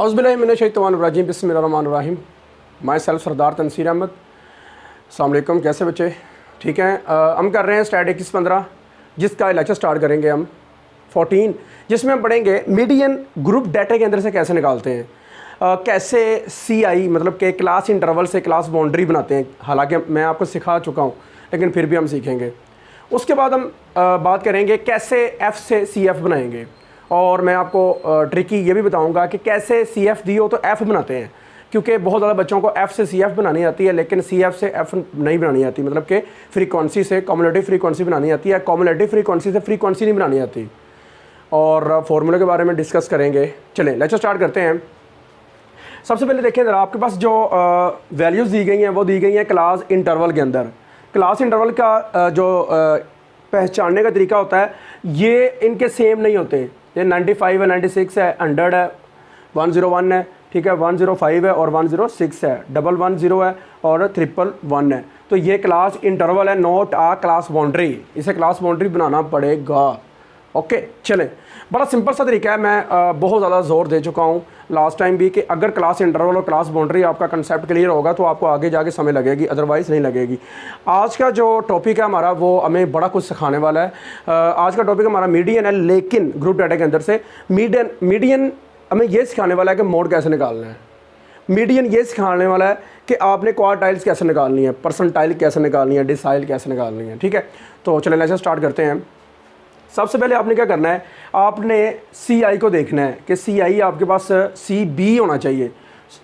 औज़ुबिल्लाहिमिनश्शैतानिर्रजीम बिस्मिल्लाहिर्रहमानिर्रहीम। My self सरदार तनसीर अहमद। अस्सलाम वालेकुम, कैसे बच्चे? ठीक हैं। हम कर रहे हैं स्टैटिस्टिक्स 15, जिसका लेक्चर स्टार्ट करेंगे हम 14, जिसमें हम पढ़ेंगे मीडियन ग्रुप डाटा के अंदर से कैसे निकालते हैं, कैसे CI मतलब कि क्लास इंटरवल से क्लास बाउंड्री बनाते हैं। हालांकि मैं आपको सिखा चुका हूँ, लेकिन फिर भी हम सीखेंगे। उसके बाद हम बात करेंगे कैसे F से CF बनाएंगे, और मैं आपको ट्रिकी ये भी बताऊंगा कि कैसे CF दी हो तो F बनाते हैं, क्योंकि बहुत ज़्यादा बच्चों को F से CF बनानी आती है, लेकिन CF से F नहीं बनानी आती। मतलब कि फ्रीक्वेंसी से कम्युलेटिव फ्रीक्वेंसी बनानी आती है, कम्युलेटिव फ्रीक्वेंसी से फ्रीक्वेंसी नहीं बनानी आती। और फार्मूले के बारे में डिस्कस करेंगे। चलें लेक्चर स्टार्ट करते हैं। सबसे पहले देखें ज़रा, आपके पास जो वैल्यूज़ दी गई हैं वो दी गई हैं क्लास इंटरवल के अंदर। क्लास इंटरवल का जो पहचानने का तरीका होता है, ये इनके सेम नहीं होते। ये 95 है, 96 है, 100 है, 101 है, ठीक है, 105 है और 106 है, 110 है और 111 है। तो ये क्लास इंटरवल है, नॉट आ क्लास बाउंड्री। इसे क्लास बाउंड्री बनाना पड़ेगा। ओके, चलें, बड़ा सिंपल सा तरीका है। मैं बहुत ज़्यादा ज़ोर दे चुका हूँ लास्ट टाइम भी कि अगर क्लास इंटरवल और क्लास बाउंड्री आपका कंसेप्ट क्लियर होगा तो आपको आगे जाके समय लगेगी, अदरवाइज़ नहीं लगेगी। आज का जो टॉपिक है हमारा, वो हमें बड़ा कुछ सिखाने वाला है। आज का टॉपिक हमारा मीडियन है, लेकिन ग्रुप डाटा के अंदर से मीडियन हमें ये सिखाने वाला है कि मोड कैसे निकालना है। मीडियन ये सिखाने वाला है कि आपने क्वार्टाइल्स कैसे निकालनी है, परसेंटाइल कैसे निकालनी है, डिसाइल कैसे निकालनी है। ठीक है, तो चलें लेक्चर स्टार्ट करते हैं। सबसे पहले आपने क्या करना है, आपने CI को देखना है कि CI आपके पास CB होना चाहिए,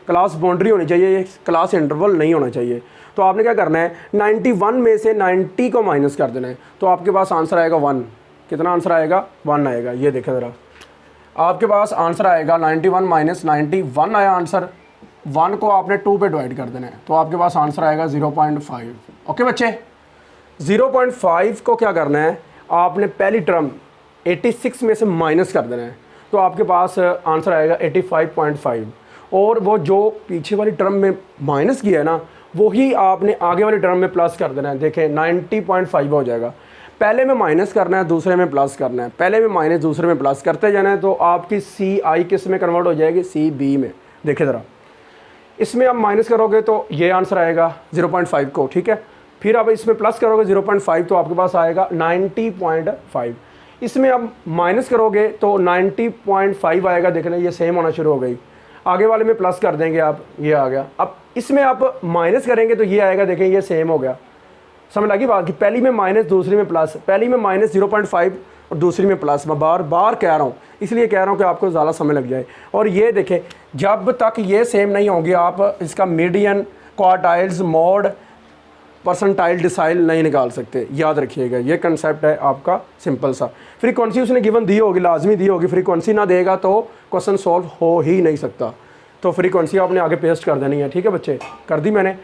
क्लास बाउंड्री होनी चाहिए, क्लास इंटरवल नहीं होना चाहिए। तो आपने क्या करना है, 91 में से 90 को माइनस कर देना है, तो आपके पास आंसर आएगा 1। कितना आंसर आएगा? 1 आएगा। ये देखें ज़रा, आपके पास आंसर आएगा 91 माइनस 91 आया आंसर। 1 को आपने 2 पे डिवाइड कर देना है, तो आपके पास आंसर आएगा 0.5। ओके बच्चे, 0.5 को क्या करना है, आपने पहली टर्म 86 में से माइनस कर देना है, तो आपके पास आंसर आएगा 85.5। और वो जो पीछे वाली टर्म में माइनस किया है ना, वही आपने आगे वाली टर्म में प्लस कर देना है। देखें 90.5 हो जाएगा। पहले में माइनस करना है, दूसरे में प्लस करना है, पहले में माइनस दूसरे में प्लस करते जाना है, तो आपकी CI किस में कन्वर्ट हो जाएगी? CB में। देखें ज़रा, इसमें आप माइनस करोगे तो ये आंसर आएगा 0.5 को, ठीक है। फिर आप इसमें प्लस करोगे 0.5, तो आपके पास आएगा 90.5। इसमें आप माइनस करोगे तो 90.5 आएगा। देखना ये सेम होना शुरू हो गई। आगे वाले में प्लस कर देंगे आप, ये आ गया। अब इसमें आप माइनस करेंगे तो ये आएगा। देखें ये सेम हो गया। समझ लगी बात कि पहली में माइनस दूसरी में प्लस, पहली में माइनस 0.5 और दूसरी में प्लस। मैं बार बार कह रहा हूँ, इसलिए कह रहा हूँ कि आपको ज़्यादा समय लग जाए। और ये देखें, जब तक ये सेम नहीं होंगे आप इसका median, quartiles, mode, percentile, decile नहीं निकाल सकते। याद रखिएगा, ये कंसेप्ट है आपका सिंपल सा। फ्रीक्वेंसी उसने गिवन दी होगी, लाजमी दी होगी। फ्रीक्वेंसी ना देगा तो क्वेश्चन सॉल्व हो ही नहीं सकता। तो फ्रीक्वेंसी आपने आगे पेस्ट कर देनी है। ठीक है बच्चे, कर दी मैंने।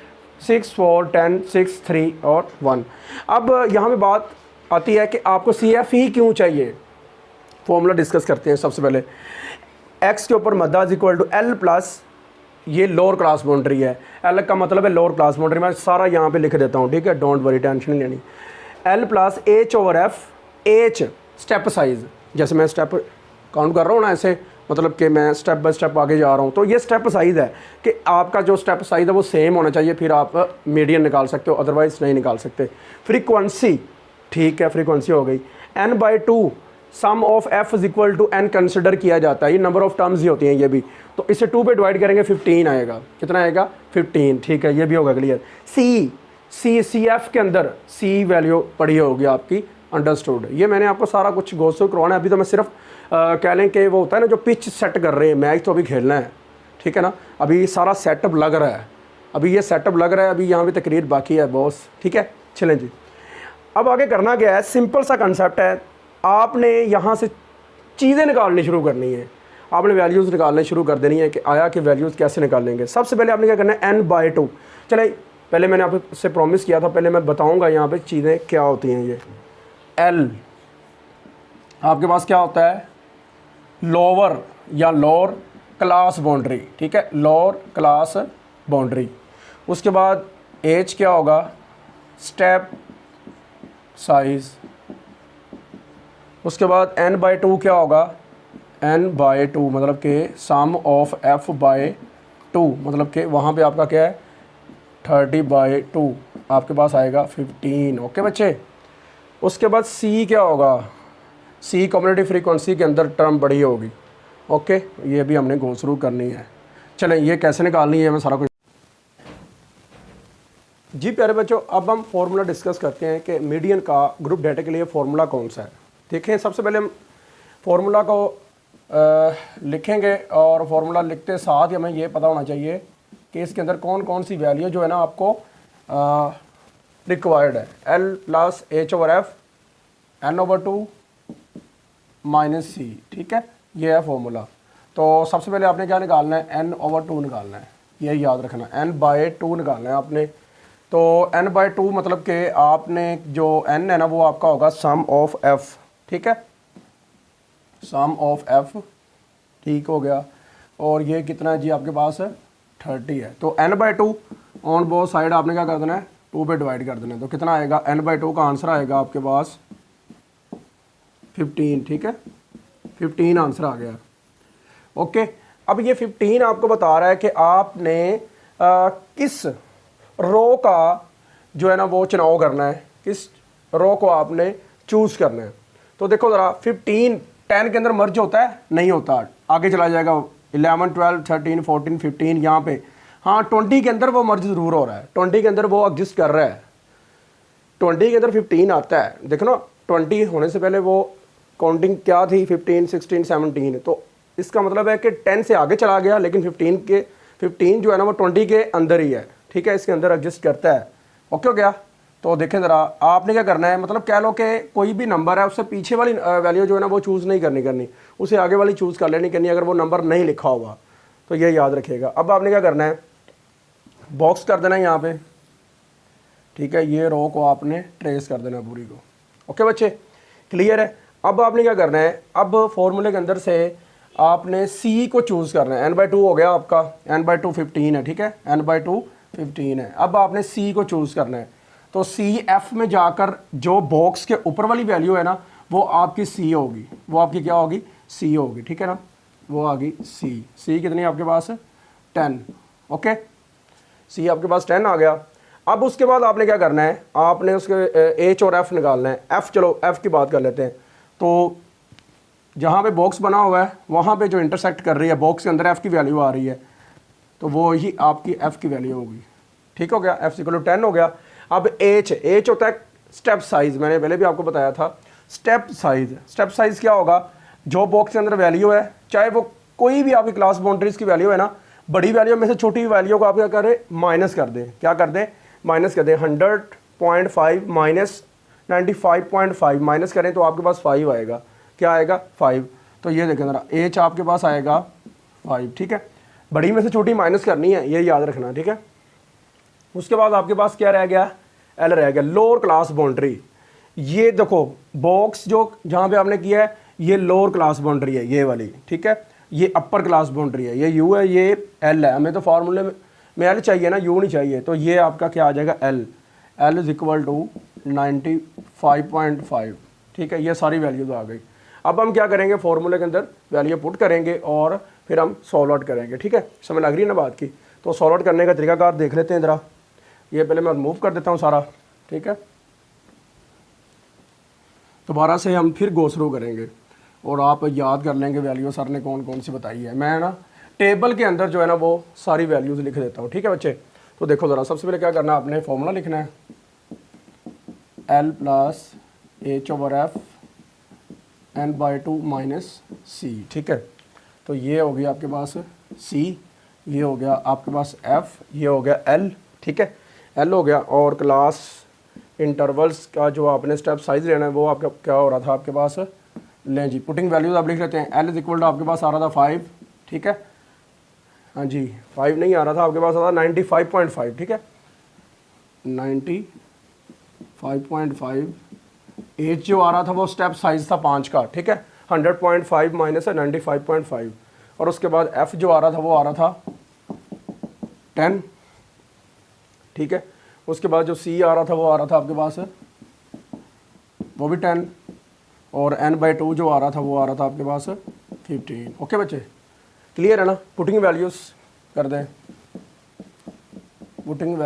6, 4, 10, 6, 3 और 1। अब यहाँ पे बात आती है कि आपको CF ही क्यों चाहिए। फॉर्मूला डिस्कस करते हैं। सबसे पहले x के ऊपर मद्दा is equal to L plus, ये लोअर क्लास बाउंड्री है। L का मतलब है लोअर क्लास बाउंड्री। मैं सारा यहाँ पे लिख देता हूँ, ठीक है, डोंट वरी, टेंशन नहीं लेनी। L plus H/F, H step size. जैसे मैं स्टेप काउंट कर रहा हूँ ना, ऐसे मतलब कि मैं स्टेप बाय स्टेप आगे जा रहा हूँ, तो ये स्टेप साइज़ है कि आपका जो स्टेप साइज़ है वो सेम होना चाहिए, फिर आप मीडियन निकाल सकते हो, अदरवाइज़ नहीं निकाल सकते। फ्रीक्वेंसी, ठीक है, फ्रीक्वेंसी हो गई। n/2 sum of F is equal to n consider किया जाता है। ये नंबर ऑफ टर्म्स ही होती हैं ये भी। तो इसे 2 पे डिवाइड करेंगे, 15 आएगा। कितना आएगा? 15। ठीक है, ये भी होगा क्लियर। CF के अंदर C वैल्यू पड़ी होगी आपकी, अंडरस्टूड। ये मैंने आपको सारा कुछ गो थ्रू करवाना है। अभी तो मैं सिर्फ कह लें कि वो होता है ना जो पिच सेट कर रहे हैं, मैच तो अभी खेलना है, ठीक है ना। अभी सारा सेटअप लग रहा है, अभी ये सेटअप लग रहा है, अभी यहाँ पे तकरीर बाकी है बॉस, ठीक है। चलें जी, अब आगे करना क्या है, सिंपल सा कंसेप्ट है। आपने यहाँ से चीज़ें निकालनी शुरू करनी है, आपने वैल्यूज़ निकालने शुरू कर देनी है कि आया कि वैल्यूज़ कैसे निकालेंगे। सबसे पहले आपने क्या करना है, n/2। चले, पहले मैंने आपसे प्रॉमिस किया था, पहले मैं बताऊँगा यहाँ पे चीज़ें क्या होती हैं। ये L आपके पास क्या होता है, लोअर या लोअर क्लास बाउंड्री, ठीक है, लोअर क्लास बाउंड्री। उसके बाद H क्या होगा, स्टेप साइज़। उसके बाद n/2 क्या होगा, n बाय 2 मतलब कि सम ऑफ f बाय 2 मतलब कि वहाँ पे आपका क्या है 30/2 आपके पास आएगा 15। ओके बच्चे, उसके बाद c क्या होगा, c कम्युनिटी फ्रीक्वेंसी के अंदर टर्म बड़ी होगी। ओके, ये भी हमने गो थ्रू करनी है। चलें, ये कैसे निकालनी है मैं सारा कुछ। जी प्यारे बच्चों, अब हम फॉर्मूला डिस्कस करते हैं कि मीडियन का ग्रुप डाटा के लिए फॉर्मूला कौन सा है। देखें, सबसे पहले हम फॉर्मूला को लिखेंगे और फॉर्मूला लिखते साथ ही हमें ये पता होना चाहिए कि इसके अंदर कौन कौन सी वैल्यू जो है ना आपको रिक्वायर्ड है। L plus H/F N/2 minus सी, ठीक है, ये है फॉर्मूला। तो सबसे पहले आपने क्या निकालना है, N/2 निकालना है, ये याद रखना, N/2 निकालना है आपने। तो N/2 मतलब कि आपने जो N है ना वो आपका होगा सम ऑफ F, ठीक है, सम ऑफ F, ठीक हो गया। और ये कितना है जी आपके पास है 30 है। तो N/2 ऑन बोथ साइड आपने क्या कर देना है 2 पे डिवाइड कर देना है। तो कितना आएगा, N/2 का आंसर आएगा आपके पास 15, ठीक है, 15 आंसर आ गया। ओके, अब ये 15 आपको बता रहा है कि आपने किस रो का जो है ना वो चुनाव करना है, किस रो को आपने चूज़ करना है। तो देखो ज़रा, 15 10 के अंदर मर्ज होता है, नहीं होता, आगे चला जाएगा 11 12 13 14 15 यहाँ पे। हाँ, 20 के अंदर वो मर्ज ज़रूर हो रहा है, 20 के अंदर वो एग्जिस्ट कर रहा है, 20 के अंदर 15 आता है। देखो ना, 20 होने से पहले वो काउंटिंग क्या थी, 15 16 17। तो इसका मतलब है कि 10 से आगे चला गया, लेकिन 15 जो है ना वो 20 के अंदर ही है, ठीक है, इसके अंदर एग्जिस्ट करता है। ओके हो गया। तो देखें ज़रा, आपने क्या करना है, मतलब कह लो कि कोई भी नंबर है उससे पीछे वाली वैल्यू जो है ना वो चूज़ नहीं करनी, उसे आगे वाली चूज़ कर लेनी करनी, अगर वो नंबर नहीं लिखा हुआ तो ये याद रखिएगा। अब आपने क्या करना है, बॉक्स कर देना है यहाँ पे, ठीक है, ये रो को आपने ट्रेस कर देना पूरी को। ओके बच्चे, क्लियर है। अब आपने क्या करना है, अब फॉर्मूले के अंदर से आपने C को चूज़ करना है। N/2 हो गया आपका, N/2 15 है, ठीक है, N/2 15 है। अब आपने C को चूज़ करना है। तो CF में जाकर जो बॉक्स के ऊपर वाली वैल्यू है ना वो आपकी C होगी, वो आपकी क्या होगी, C होगी, ठीक है ना, वो आ गई C कितनी है आपके पास 10। ओके, C आपके पास 10 आ गया। अब उसके बाद आपने क्या करना है, आपने उसके H और F निकालना है। F, चलो F की बात कर लेते हैं। तो जहाँ पे बॉक्स बना हुआ है वहाँ पे जो इंटरसेक्ट कर रही है बॉक्स के अंदर F की वैल्यू आ रही है, तो वो ही आपकी F की वैल्यू होगी, ठीक हो गया, F = 10 हो गया। अब H होता है स्टेप साइज़, मैंने पहले भी आपको बताया था। स्टेप साइज़ क्या होगा, जो बॉक्स के अंदर वैल्यू है, चाहे वो कोई भी आपकी क्लास बाउंड्रीज की वैल्यू है ना, बड़ी वैल्यू में से छोटी वैल्यू को आप क्या करें, माइनस कर दें, क्या कर दें, माइनस कर दें। 100.5 माइनस 95.5 माइनस करें तो आपके पास 5 आएगा, क्या आएगा 5। तो ये देखें ज़रा, H आपके पास आएगा 5, ठीक है, बड़ी में से छोटी माइनस करनी है, ये याद रखना, ठीक है। उसके बाद आपके पास क्या रह गया, L रह गया, लोअर क्लास बाउंड्री। ये देखो बॉक्स जो जहाँ पे आपने किया है ये लोअर क्लास बाउंड्री है, ये वाली, ठीक है, ये अपर क्लास बाउंड्री है, ये U है, ये L है। हमें तो फार्मूले में L चाहिए ना, U नहीं चाहिए, तो ये आपका क्या आ जाएगा L = 95.5, ठीक है, ये सारी वैल्यूज आ गई। अब हम क्या करेंगे, फॉर्मूले के अंदर वैल्यू पुट करेंगे और फिर हम सॉल्व आउट करेंगे, ठीक है, समझ लग रही है ना बात की। तो सॉल्व आउट करने का तरीकाकार देख लेते हैं ज़रा। ये पहले मैं रिमूव कर देता हूँ सारा, ठीक है, दोबारा से हम फिर गो थ्रू करेंगे और आप याद कर लेंगे वैल्यू सर ने कौन कौन सी बताई है। मैं ना टेबल के अंदर जो है ना वो सारी वैल्यूज़ लिख देता हूँ, ठीक है बच्चे। तो देखो ज़रा, सबसे पहले क्या करना है, आपने फॉर्मूला लिखना है L + H/F N/2 minus C, ठीक है। तो ये हो गया आपके पास C, ये हो गया आपके पास F, ये हो गया L, ठीक है, L हो गया। और क्लास इंटरवल्स का जो आपने स्टेप साइज़ लेना है वो आपका क्या हो रहा था आपके पास, लें जी, पुटिंग वैल्यूज आप लिख लेते हैं। L = आपके पास आ रहा था 5, ठीक है, हाँ जी 5 नहीं आ रहा था आपके पास, आ रहा 95.5, ठीक है, 95.5। H जो आ रहा था वो स्टेप साइज़ था 5 का, ठीक है, 100.5 माइनस है 95.5। और उसके बाद F जो आ रहा था वो आ रहा था 10, ठीक है। उसके बाद जो C आ रहा था वो आ रहा था आपके पास वो भी 10, और N/2 जो आ रहा था वो आ रहा था आपके पास 15। ओके बच्चे, क्लियर है ना। पुटिंग वैल्यूज़ कर दें, पुटिंग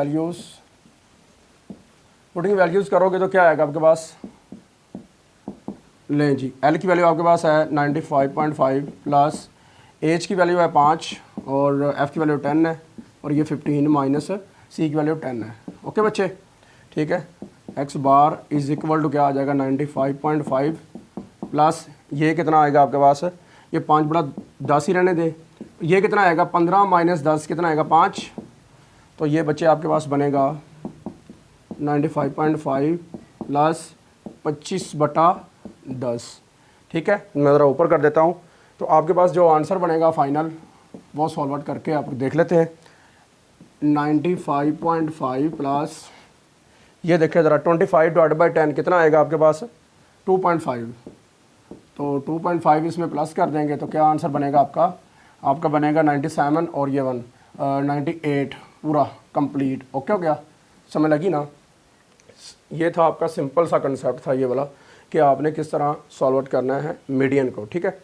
वैल्यूज़ करोगे तो क्या आएगा आपके पास, लें जी, एल की वैल्यू आपके पास है 95.5 प्लस एच की वैल्यू है 5 और एफ़ की वैल्यू 10 है और ये 15 माइनस सी की वैल्यू 10 है। ओके बच्चे, ठीक है। X bar is equal to क्या आ जाएगा 95.5 प्लस ये कितना आएगा आपके पास, ये 5/10 ही रहने दें, ये कितना आएगा 15 माइनस 10 कितना आएगा 5, तो ये बच्चे आपके पास बनेगा 95.5 प्लस 25/10। ठीक है, मैं ज़रा ऊपर कर देता हूँ तो आपके पास जो आंसर बनेगा फाइनल वो सॉल्व करके आप देख लेते हैं। 95.5 प्लस ये देखिए ज़रा 25/10 कितना आएगा आपके पास 2.5, तो 2.5 इसमें प्लस कर देंगे तो क्या आंसर बनेगा आपका बनेगा 97 और ये 1 98 पूरा कंप्लीट। ओके हो गया, समझ लगी ना। ये था आपका सिंपल सा कंसेप्ट था ये वाला कि आपने किस तरह सॉल्व करना है मीडियन को। ठीक है,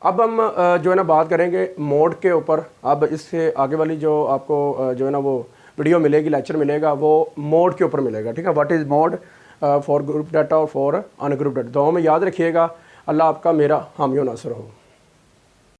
अब हम जो है ना बात करेंगे मोड के ऊपर। अब इससे आगे वाली जो आपको जो है ना वो वीडियो मिलेगी, लेक्चर मिलेगा, वो मोड के ऊपर मिलेगा। ठीक है, what is mode for group data और फॉर अनग्रुप डाटा, दोनों में याद रखिएगा। अल्लाह आपका मेरा हामी नासर हो।